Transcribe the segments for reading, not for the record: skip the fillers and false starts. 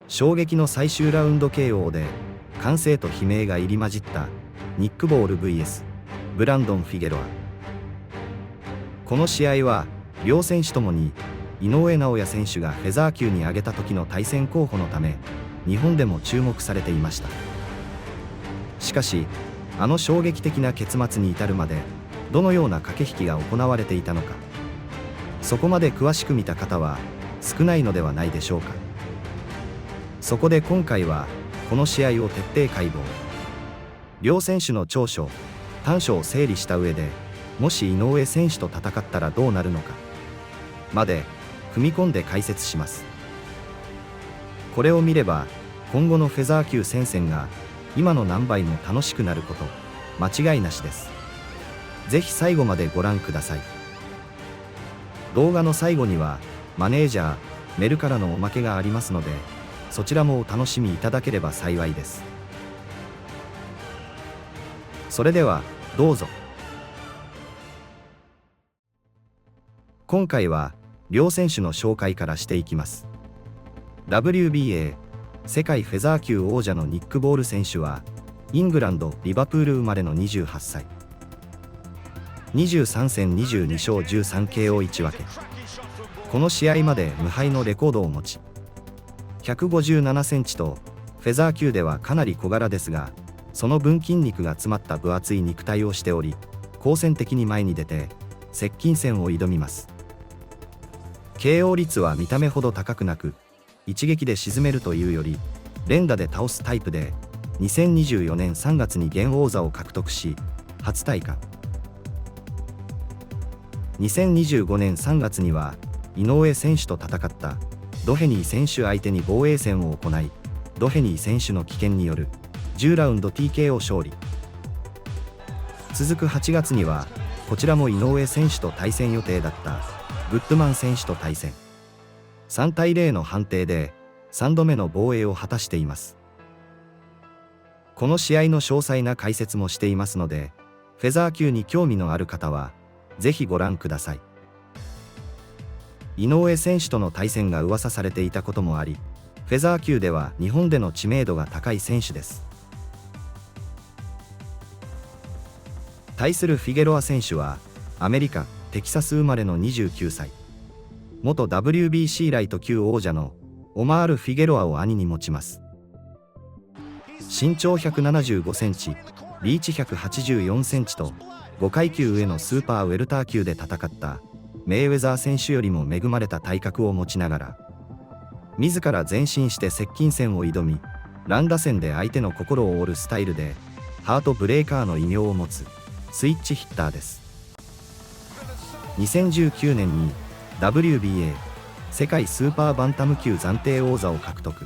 衝撃の最終ラウンド KO で歓声と悲鳴が入り混じったニック・ボール vs ブランドン・フィゲロア。この試合は両選手ともに井上尚弥選手がフェザー級に上げた時の対戦候補のため日本でも注目されていました。しかしあの衝撃的な結末に至るまでどのような駆け引きが行われていたのか、そこまで詳しく見た方は少ないのではないでしょうか。そこで今回はこの試合を徹底解剖、両選手の長所短所を整理した上で、もし井上選手と戦ったらどうなるのかまで踏み込んで解説します。これを見れば今後のフェザー級戦線が今の何倍も楽しくなること間違いなしです。ぜひ最後までご覧ください。動画の最後にはマネージャーメルからのおまけがありますので、そちらもお楽しみいただければ幸いです。それではどうぞ。今回は両選手の紹介からしていきます。 WBA 世界フェザー級王者のニック・ボール選手はイングランド・リバプール生まれの28歳、23戦22勝 13KO1 分け。この試合まで無敗のレコードを持ち、157センチとフェザー級ではかなり小柄ですが、その分筋肉が詰まった分厚い肉体をしており、好戦的に前に出て接近戦を挑みます。 KO 率は見た目ほど高くなく、一撃で沈めるというより連打で倒すタイプで、2024年3月に現王座を獲得し初戴冠。2025年3月には井上選手と戦ったドヘニー選手相手に防衛戦を行い、ドヘニー選手の棄権による10ラウンド TKO 勝利。続く8月にはこちらも井上選手と対戦予定だったグッドマン選手と対戦、3対0の判定で3度目の防衛を果たしています。この試合の詳細な解説もしていますので、フェザー級に興味のある方はぜひご覧ください。井上選手との対戦が噂されていたこともあり、フェザー級では日本での知名度が高い選手です。対するフィゲロア選手はアメリカ・テキサス生まれの29歳、元 WBC ライト級王者のオマール・フィゲロアを兄に持ちます。身長175センチ、リーチ184センチと5階級上のスーパーウェルター級で戦ったメイウェザー選手よりも恵まれた体格を持ちながら、自ら前進して接近戦を挑み、乱打戦で相手の心を折るスタイルでハートブレーカーの異名を持つスイッチヒッターです。2019年に WBA 世界スーパーバンタム級暫定王座を獲得。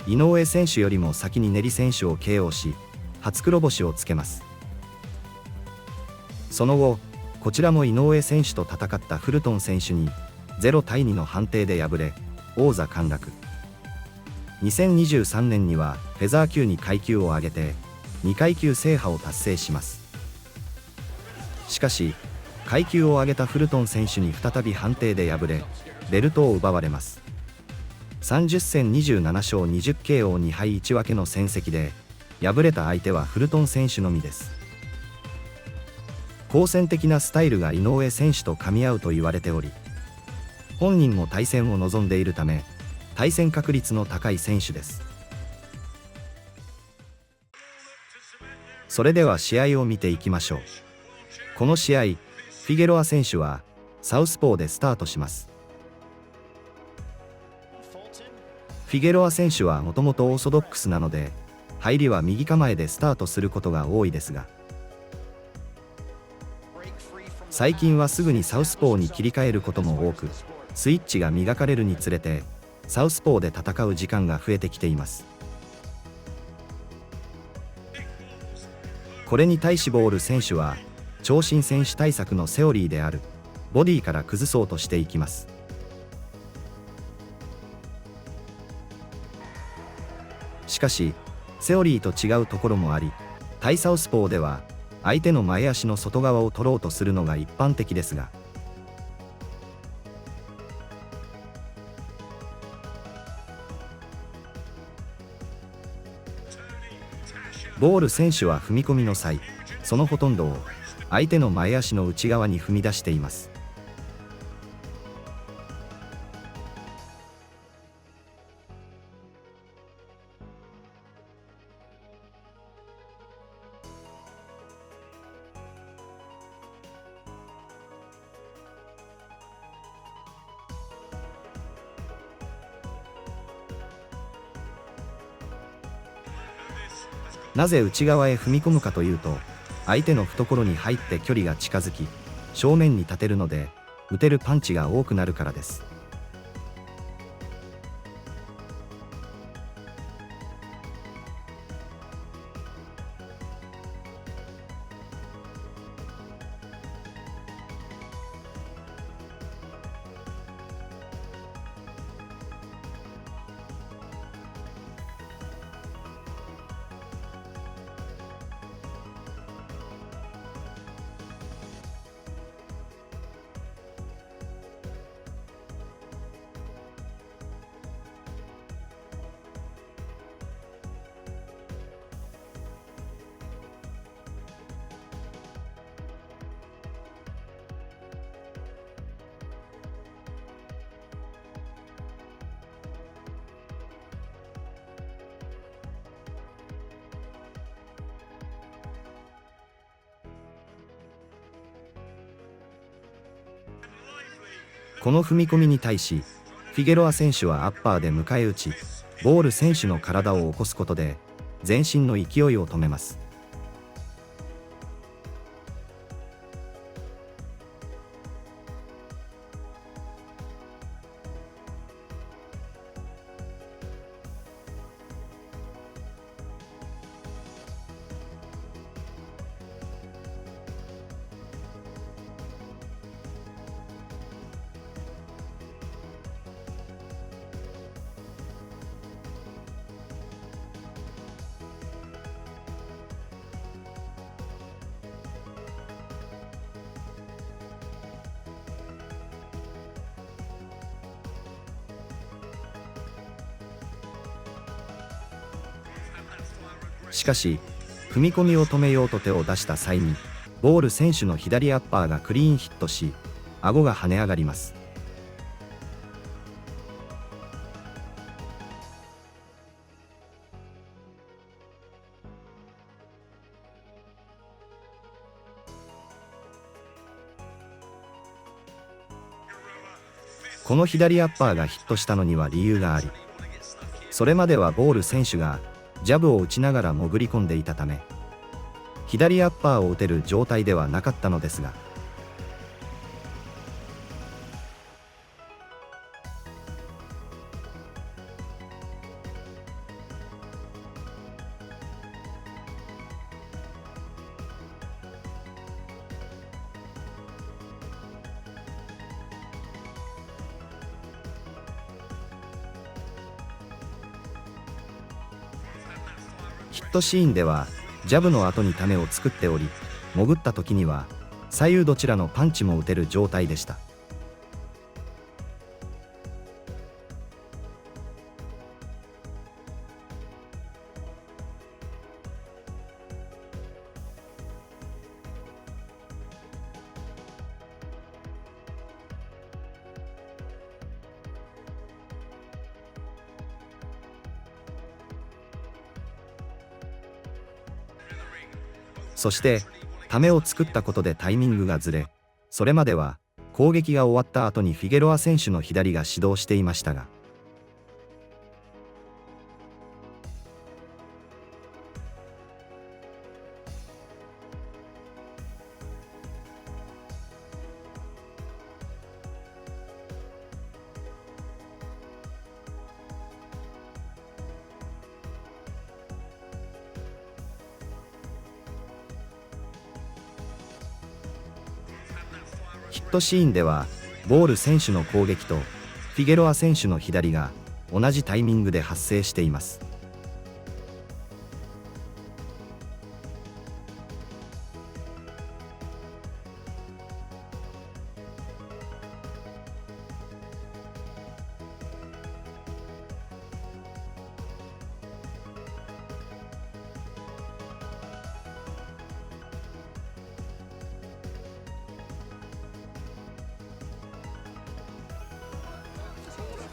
井上選手よりも先にネリ選手を KO し初黒星をつけます。その後こちらも井上選手と戦ったフルトン選手に0対2の判定で敗れ王座陥落。2023年にはフェザー級に階級を上げて2階級制覇を達成します。しかし階級を上げたフルトン選手に再び判定で敗れベルトを奪われます。30戦27勝 20KO2 敗1分けの戦績で、敗れた相手はフルトン選手のみです。好戦的なスタイルが井上選手と噛み合うと言われており、本人も対戦を望んでいるため対戦確率の高い選手です。それでは試合を見ていきましょう。この試合フィゲロア選手はサウスポーでスタートします。フィゲロア選手はもともとオーソドックスなので入りは右構えでスタートすることが多いですが、最近はすぐにサウスポーに切り替えることも多く、スイッチが磨かれるにつれてサウスポーで戦う時間が増えてきています。これに対しボール選手は長身選手対策のセオリーであるボディから崩そうとしていきます。しかしセオリーと違うところもあり、対サウスポーでは相手の前足の外側を取ろうとするのが一般的ですが、ボール選手は踏み込みの際、そのほとんどを相手の前足の内側に踏み出しています。なぜ内側へ踏み込むかというと、相手の懐に入って距離が近づき、正面に立てるので、打てるパンチが多くなるからです。この踏み込みに対し、フィゲロア選手はアッパーで迎え撃ち、ボール選手の体を起こすことで、全身の勢いを止めます。しかし、踏み込みを止めようと手を出した際に、ボール選手の左アッパーがクリーンヒットし、顎が跳ね上がります。この左アッパーがヒットしたのには理由があり、それまではボール選手がジャブを打ちながら潜り込んでいたため、左アッパーを打てる状態ではなかったのですが、ヒットシーンではジャブの後にタネを作っており、潜った時には左右どちらのパンチも打てる状態でした。そしてためを作ったことでタイミングがずれ、それまでは攻撃が終わった後にフィゲロア選手の左が始動していましたが、ヒットシーンではボール選手の攻撃とフィゲロア選手の左が同じタイミングで発生しています。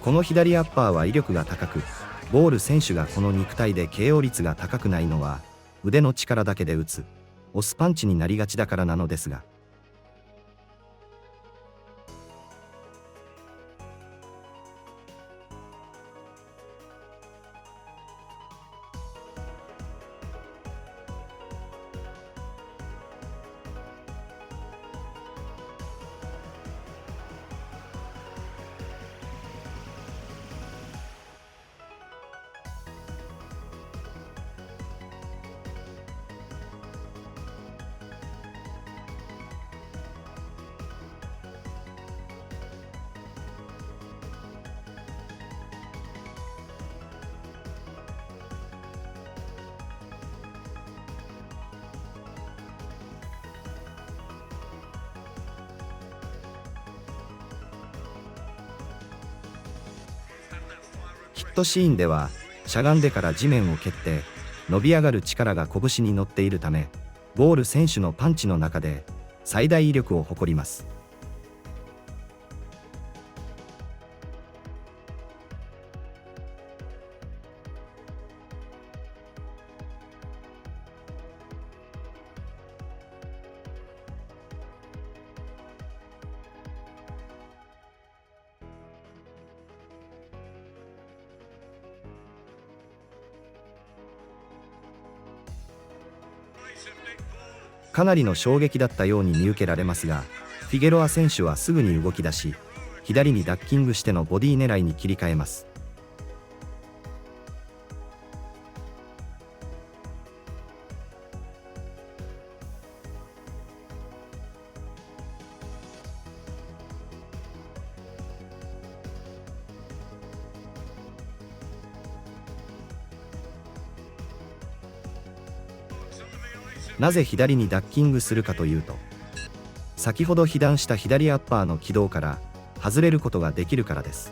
この左アッパーは威力が高く、ボール選手がこの肉体で KO 率が高くないのは、腕の力だけで打つ、押すパンチになりがちだからなのですが。ヒットシーンではしゃがんでから地面を蹴って伸び上がる力が拳に乗っているため、ボール選手のパンチの中で最大威力を誇ります。かなりの衝撃だったように見受けられますが、フィゲロア選手はすぐに動き出し、左にダッキングしてのボディ狙いに切り替えます。なぜ左にダッキングするかというと、先ほど被弾した左アッパーの軌道から外れることができるからです。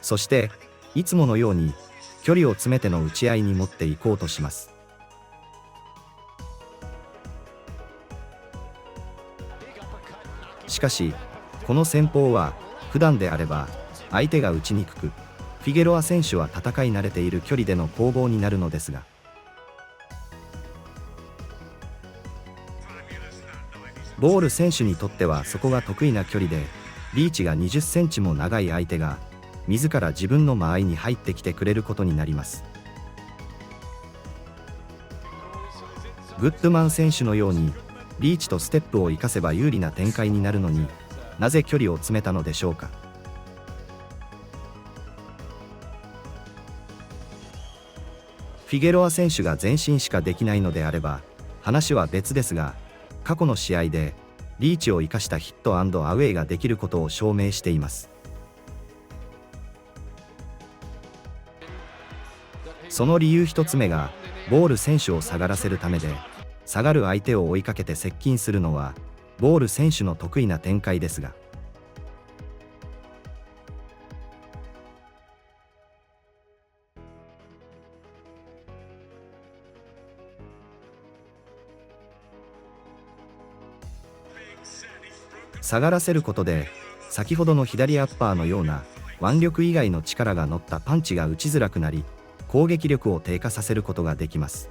そしていつものように距離を詰めての打ち合いに持っていこうとします。しかしこの戦法は普段であれば相手が打ちにくく、フィゲロア選手は戦い慣れている距離での攻防になるのですが、ボール選手にとってはそこが得意な距離で、リーチが20センチも長い相手が自ら自分の間合いに入ってきてくれることになります。グッドマン選手のようにリーチとステップを生かせば有利な展開になるのに、なぜ距離を詰めたのでしょうか。フィゲロア選手が前進しかできないのであれば話は別ですが、過去の試合でリーチを生かしたヒット&アウェイができることを証明しています。その理由一つ目が、ボール選手を下がらせるためで、下がる相手を追いかけて接近するのはボール選手の得意な展開ですが、下がらせることで先ほどの左アッパーのような腕力以外の力が乗ったパンチが打ちづらくなり、攻撃力を低下させることができます。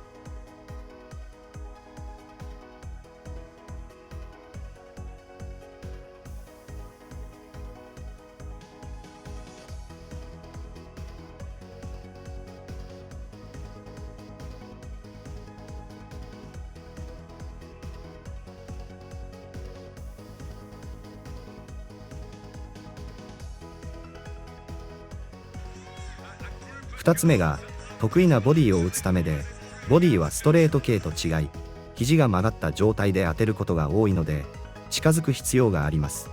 2つ目が得意なボディを打つためで、ボディはストレート系と違い、肘が曲がった状態で当てることが多いので近づく必要があります。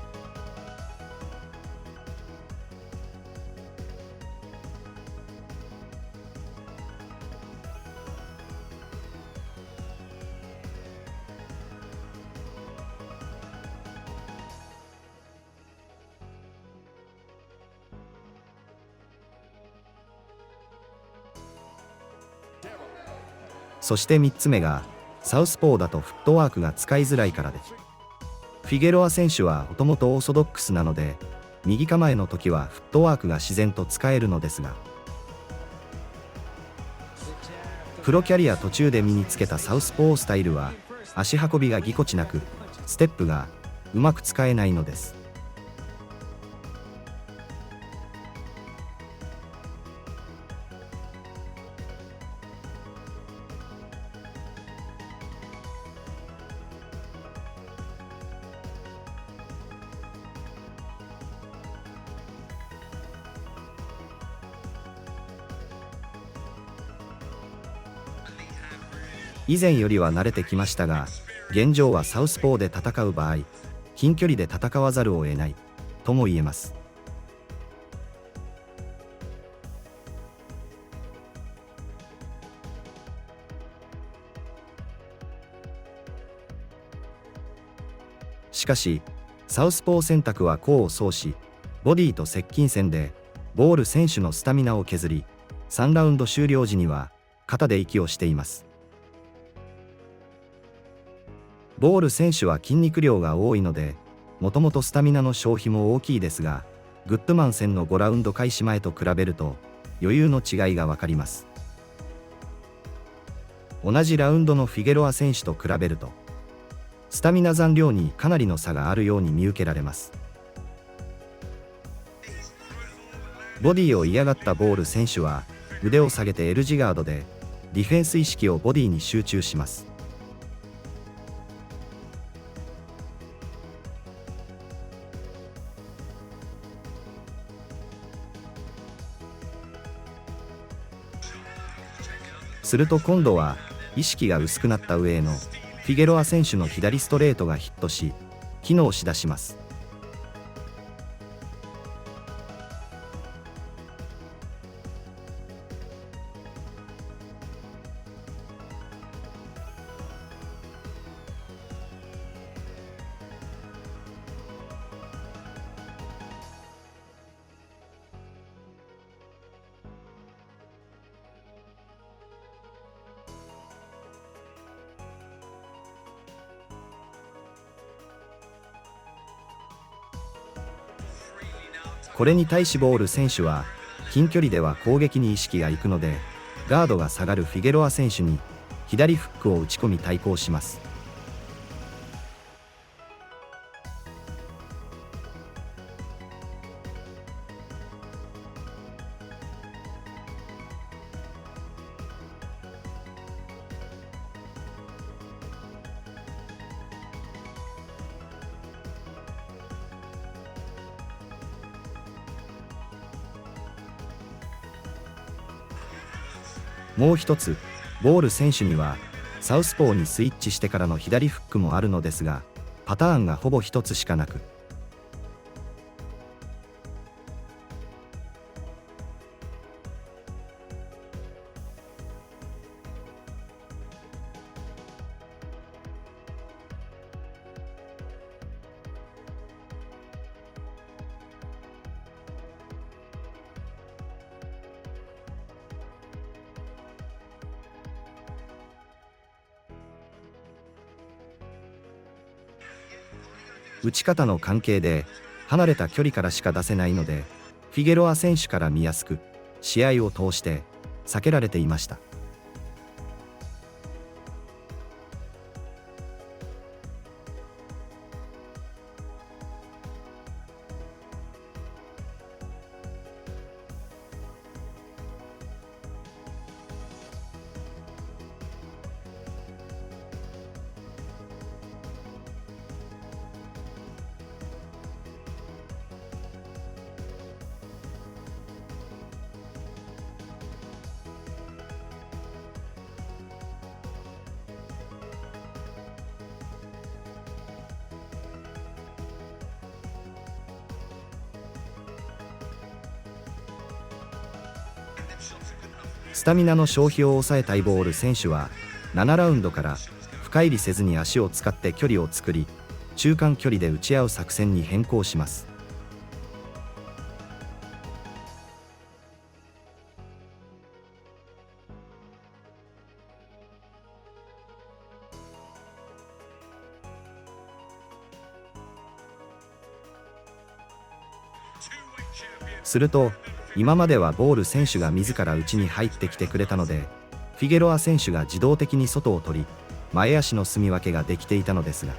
そして3つ目が、サウスポーだとフットワークが使いづらいからです。フィゲロア選手はもともとオーソドックスなので、右構えの時はフットワークが自然と使えるのですが、プロキャリア途中で身につけたサウスポースタイルは、足運びがぎこちなく、ステップがうまく使えないのです。以前よりは慣れてきましたが、現状はサウスポーで戦う場合、近距離で戦わざるを得ないとも言えます。しかし、サウスポー選択は功を奏し、ボディと接近戦でボール選手のスタミナを削り、3ラウンド終了時には肩で息をしています。ボール選手は筋肉量が多いので、もともとスタミナの消費も大きいですが、グッドマン戦の5ラウンド開始前と比べると余裕の違いがわかります。同じラウンドのフィゲロア選手と比べると、スタミナ残量にかなりの差があるように見受けられます。ボディを嫌がったボール選手は腕を下げて L 字ガードでディフェンス意識をボディに集中します。すると今度は意識が薄くなった上へのフィゲロア選手の左ストレートがヒットし、機能しだします。これに対しボール選手は近距離では攻撃に意識がいくので、ガードが下がるフィゲロア選手に左フックを打ち込み対抗します。もう一つ、ボール選手にはサウスポーにスイッチしてからの左フックもあるのですが、パターンがほぼ一つしかなく、打ち方の関係で離れた距離からしか出せないので、フィゲロア選手から見やすく、試合を通して避けられていました。スタミナの消費を抑えたいボール選手は7ラウンドから深入りせずに足を使って距離を作り、中間距離で打ち合う作戦に変更します。すると、今まではボール選手が自ら内に入ってきてくれたので、フィゲロア選手が自動的に外を取り、前足の住み分けができていたのですが、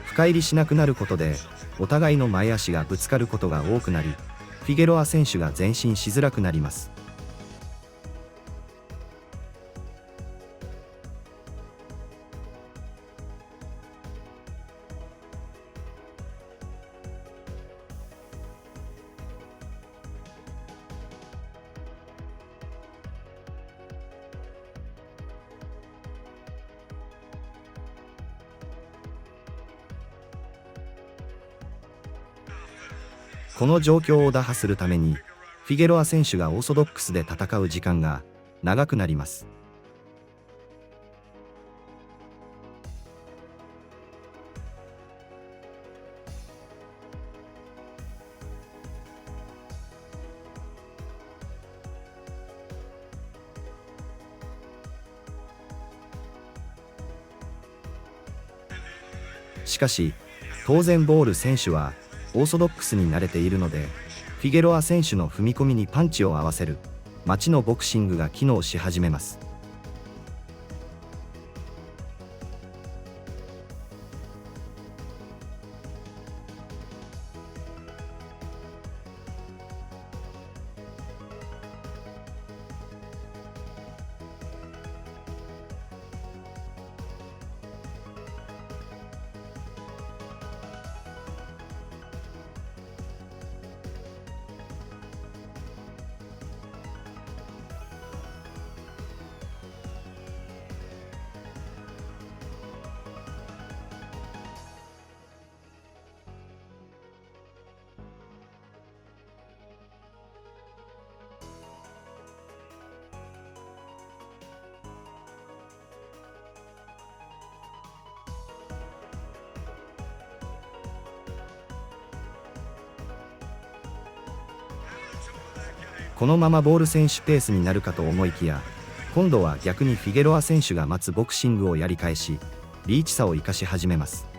深入りしなくなることで、お互いの前足がぶつかることが多くなり、フィゲロア選手が前進しづらくなります。この状況を打破するために、フィゲロア選手がオーソドックスで戦う時間が長くなります。しかし、当然ボール選手はオーソドックスに慣れているので、フィゲロア選手の踏み込みにパンチを合わせる待ちのボクシングが機能し始めます。このままボール選手ペースになるかと思いきや、今度は逆にフィゲロア選手が待つボクシングをやり返し、リーチ差を生かし始めます。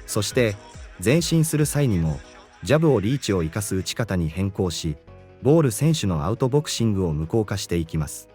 そして前進する際にもジャブをリーチを生かす打ち方に変更し、ボール選手のアウトボクシングを無効化していきます。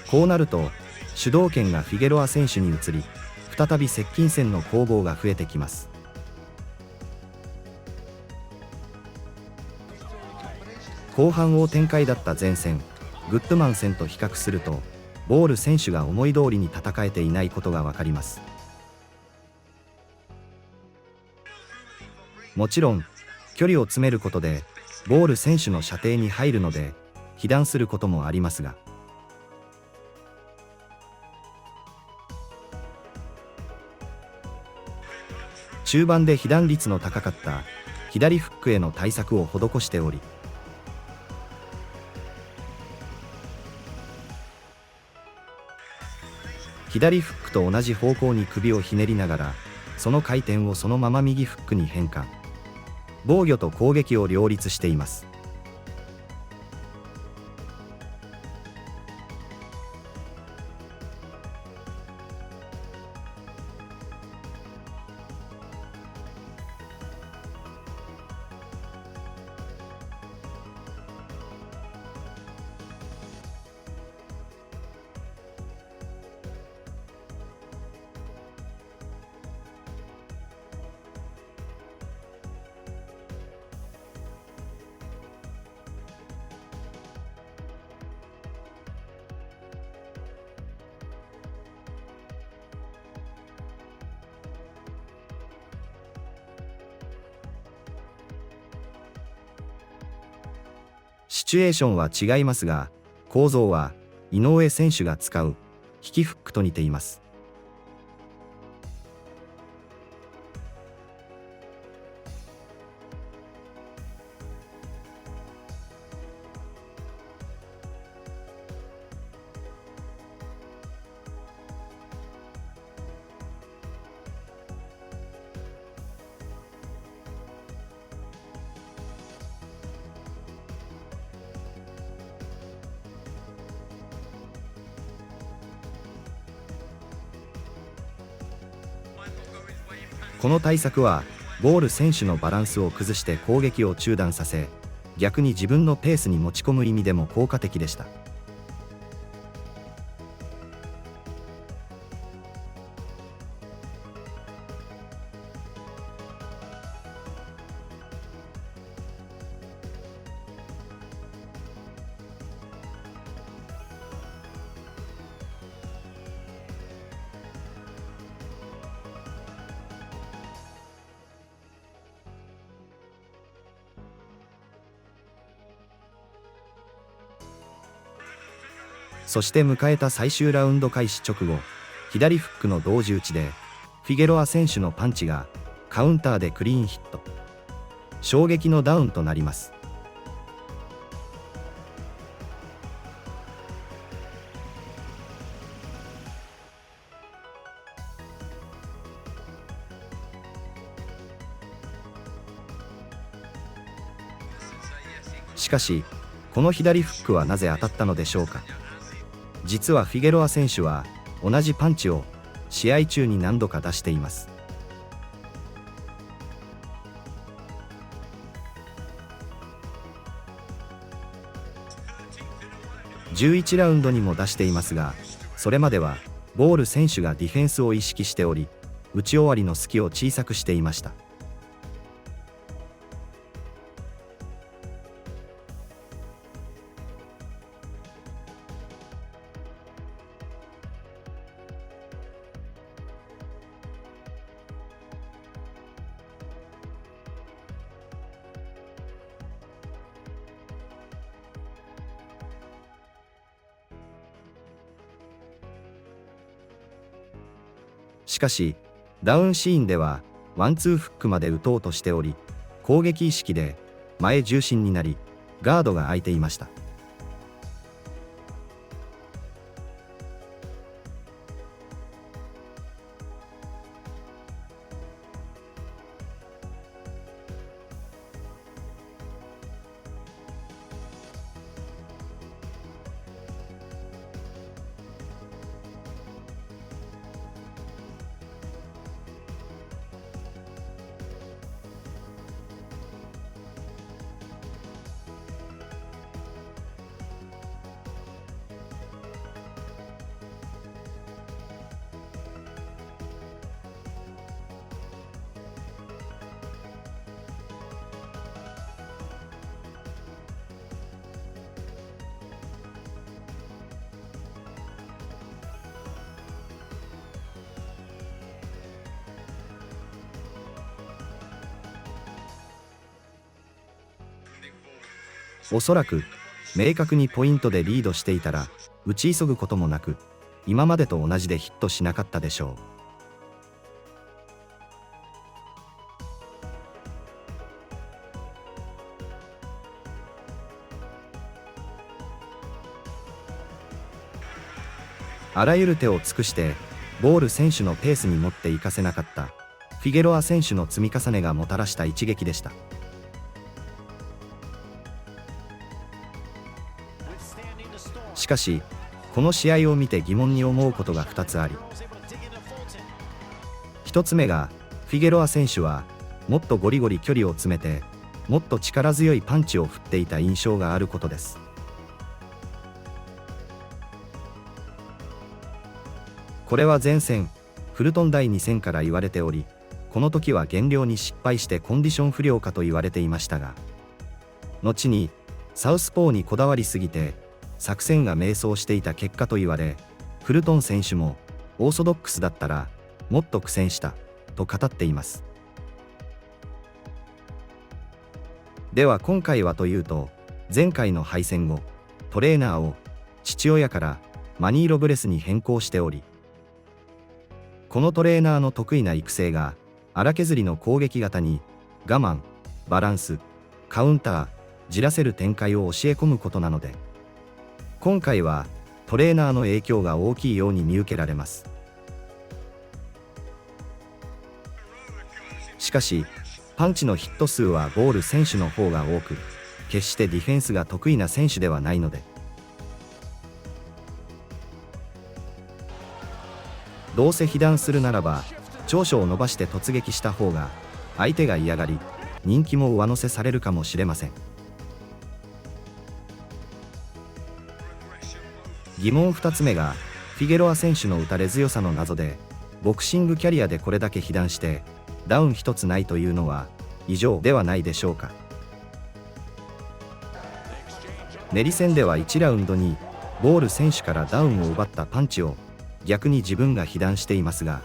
こうなると主導権がフィゲロア選手に移り、再び接近戦の攻防が増えてきます。後半王展開だった前戦グッドマン戦と比較すると、ボール選手が思い通りに戦えていないことがわかります。もちろん距離を詰めることでボール選手の射程に入るので被弾することもありますが、中盤で被弾率の高かった左フックへの対策を施しており、左フックと同じ方向に首をひねりながら、その回転をそのまま右フックに変換。防御と攻撃を両立しています。シチュエーションは違いますが、構造は井上選手が使う引きフックと似ています。この対策はボール選手のバランスを崩して攻撃を中断させ、逆に自分のペースに持ち込む意味でも効果的でした。そして迎えた最終ラウンド開始直後、左フックの同時打ちでフィゲロア選手のパンチがカウンターでクリーンヒット。衝撃のダウンとなります。しかし、この左フックはなぜ当たったのでしょうか。実はフィゲロア選手は同じパンチを試合中に何度か出しています。11ラウンドにも出していますが、それまではボール選手がディフェンスを意識しており、打ち終わりの隙を小さくしていました。しかし、ダウンシーンではワンツーフックまで打とうとしており、攻撃意識で前重心になり、ガードが空いていました。おそらく明確にポイントでリードしていたら打ち急ぐこともなく、今までと同じでヒットしなかったでしょう。あらゆる手を尽くしてボール選手のペースに持っていかせなかったフィゲロア選手の積み重ねがもたらした一撃でした。しかしこの試合を見て疑問に思うことが2つあり、1つ目がフィゲロア選手はもっとゴリゴリ距離を詰めてもっと力強いパンチを振っていた印象があることです。これは前戦フルトン第2戦から言われており、この時は減量に失敗してコンディション不良かと言われていましたが、後にサウスポーにこだわりすぎて作戦が迷走していた結果と言われ、フルトン選手もオーソドックスだったらもっと苦戦したと語っています。では今回はというと、前回の敗戦後トレーナーを父親からマニー・ロブレスに変更しており、このトレーナーの得意な育成が荒削りの攻撃型に我慢、バランス、カウンター、じらせる展開を教え込むことなので、今回はトレーナーの影響が大きいように見受けられます。しかしパンチのヒット数はボール選手の方が多く、決してディフェンスが得意な選手ではないので、どうせ被弾するならば長所を伸ばして突撃した方が相手が嫌がり人気も上乗せされるかもしれません。疑問2つ目がフィゲロア選手の打たれ強さの謎で、ボクシングキャリアでこれだけ被弾してダウン一つないというのは異常ではないでしょうか。練り戦では1ラウンドにボール選手からダウンを奪ったパンチを逆に自分が被弾していますが、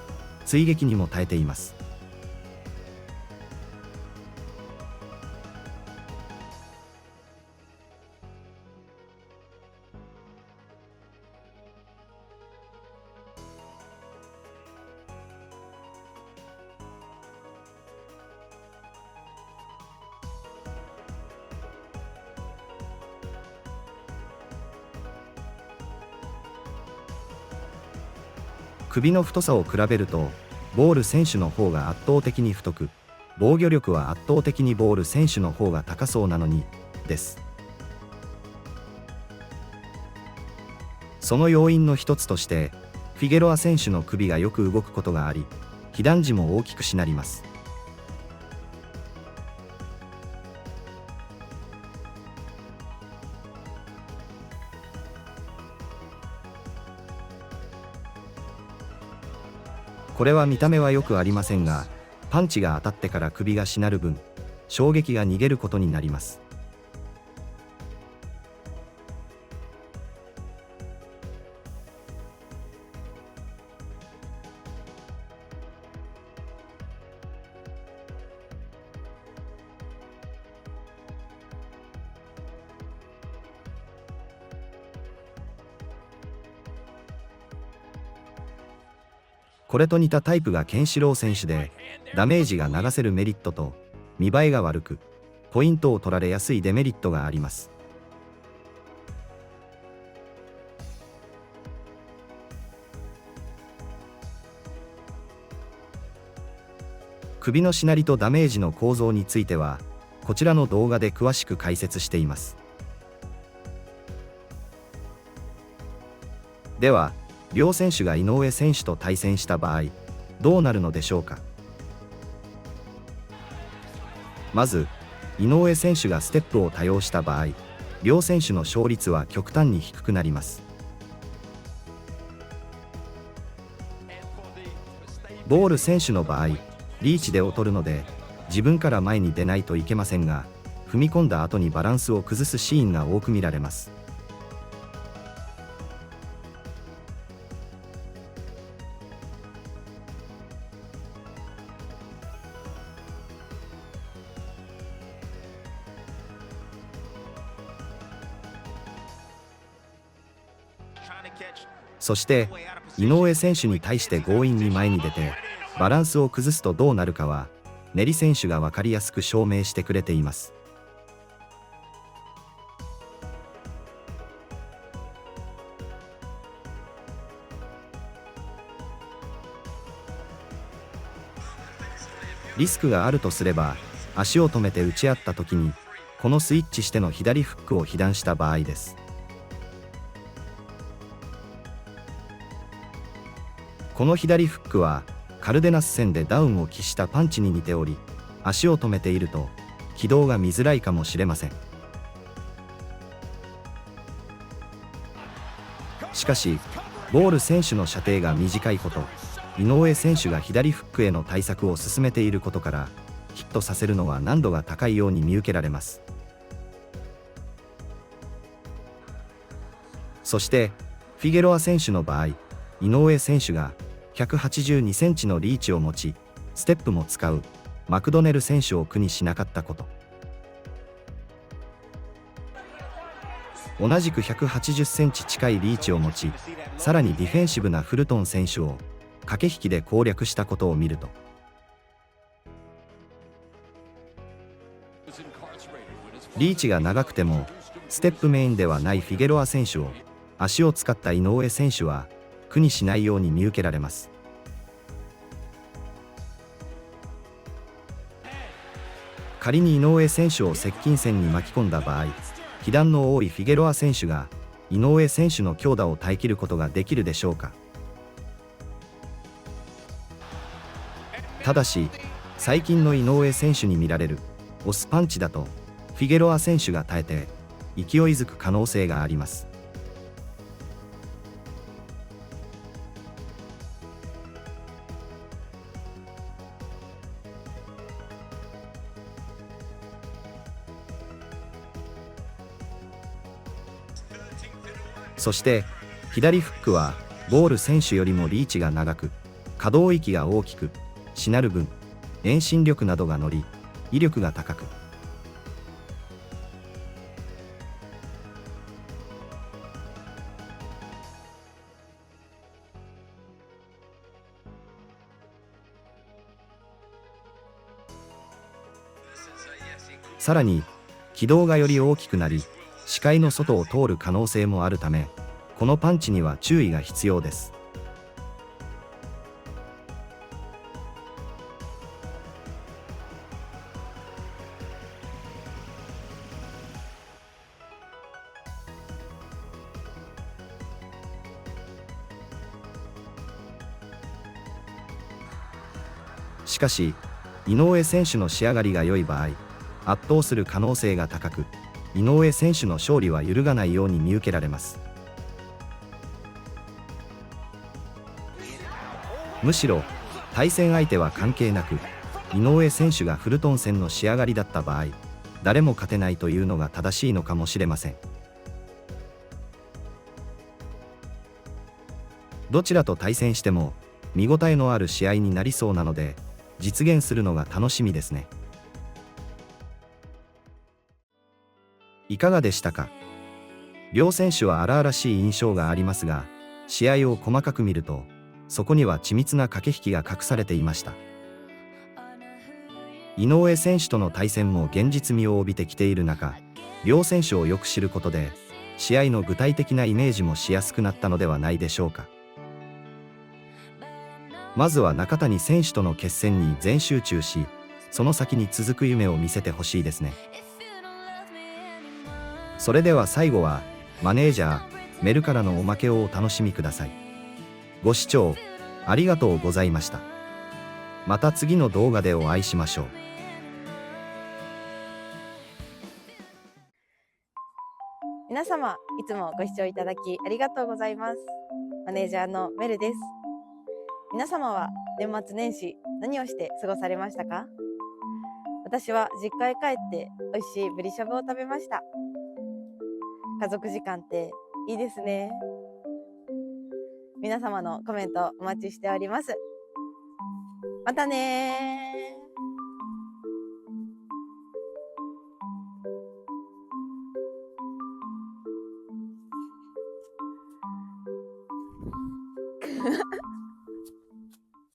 追撃にも耐えています。首の太さを比べるとボール選手の方が圧倒的に太く、防御力は圧倒的にボール選手の方が高そうなのにです。その要因の一つとしてフィゲロア選手の首がよく動くことがあり、被弾時も大きくしなります。これは見た目はよくありませんが、パンチが当たってから首がしなる分衝撃が逃げることになります。これと似たタイプがケンシロウ選手で、ダメージが流せるメリットと見栄えが悪くポイントを取られやすいデメリットがあります。首のしなりとダメージの構造についてはこちらの動画で詳しく解説しています。では両選手が井上選手と対戦した場合どうなるのでしょうか。まず井上選手がステップを多用した場合、両選手の勝率は極端に低くなります。ボール選手の場合リーチで劣るので自分から前に出ないといけませんが、踏み込んだ後にバランスを崩すシーンが多く見られます。そして井上選手に対して強引に前に出てバランスを崩すとどうなるかはネリ選手が分かりやすく証明してくれています。リスクがあるとすれば、足を止めて打ち合った時にこのスイッチしての左フックを被弾した場合です。この左フックはカルデナス戦でダウンを喫したパンチに似ており、足を止めていると軌道が見づらいかもしれません。しかしボール選手の射程が短いこと、井上選手が左フックへの対策を進めていることからヒットさせるのは難度が高いように見受けられます。そしてフィゲロア選手の場合、井上選手が182センチのリーチを持ちステップも使うマクドネル選手を苦にしなかったこと、同じく180センチ近いリーチを持ち、さらにディフェンシブなフルトン選手を駆け引きで攻略したことを見ると、リーチが長くてもステップメインではないフィゲロア選手を足を使った井上選手は苦にしないように見受けられます。仮に井上選手を接近戦に巻き込んだ場合、被弾の多いフィゲロア選手が井上選手の強打を耐えきることができるでしょうか。ただし最近の井上選手に見られる押すパンチだとフィゲロア選手が耐えて勢いづく可能性があります。そして左フックはボール選手よりもリーチが長く可動域が大きく、しなる分遠心力などが乗り威力が高く、さらに軌道がより大きくなり視界の外を通る可能性もあるため、このパンチには注意が必要です。しかし井上選手の仕上がりが良い場合、圧倒する可能性が高く、井上選手の勝利は揺るがないように見受けられます。むしろ対戦相手は関係なく井上選手がフルトン戦の仕上がりだった場合、誰も勝てないというのが正しいのかもしれません。どちらと対戦しても見応えのある試合になりそうなので、実現するのが楽しみですね。いかがでしたか。両選手は荒々しい印象がありますが、試合を細かく見るとそこには緻密な駆け引きが隠されていました。井上選手との対戦も現実味を帯びてきている中、両選手をよく知ることで試合の具体的なイメージもしやすくなったのではないでしょうか。まずは中谷選手との決戦に全集中し、その先に続く夢を見せてほしいですね。それでは最後はマネージャーメルからのおまけをお楽しみください。ご視聴ありがとうございました。また次の動画でお会いしましょう。皆様、いつもご視聴いただきありがとうございます。マネージャーのメルです。皆様は年末年始何をして過ごされましたか？私は実家へ帰って美味しいブリしゃぶを食べました。家族時間っていいですね。皆様のコメントお待ちしております。またねー。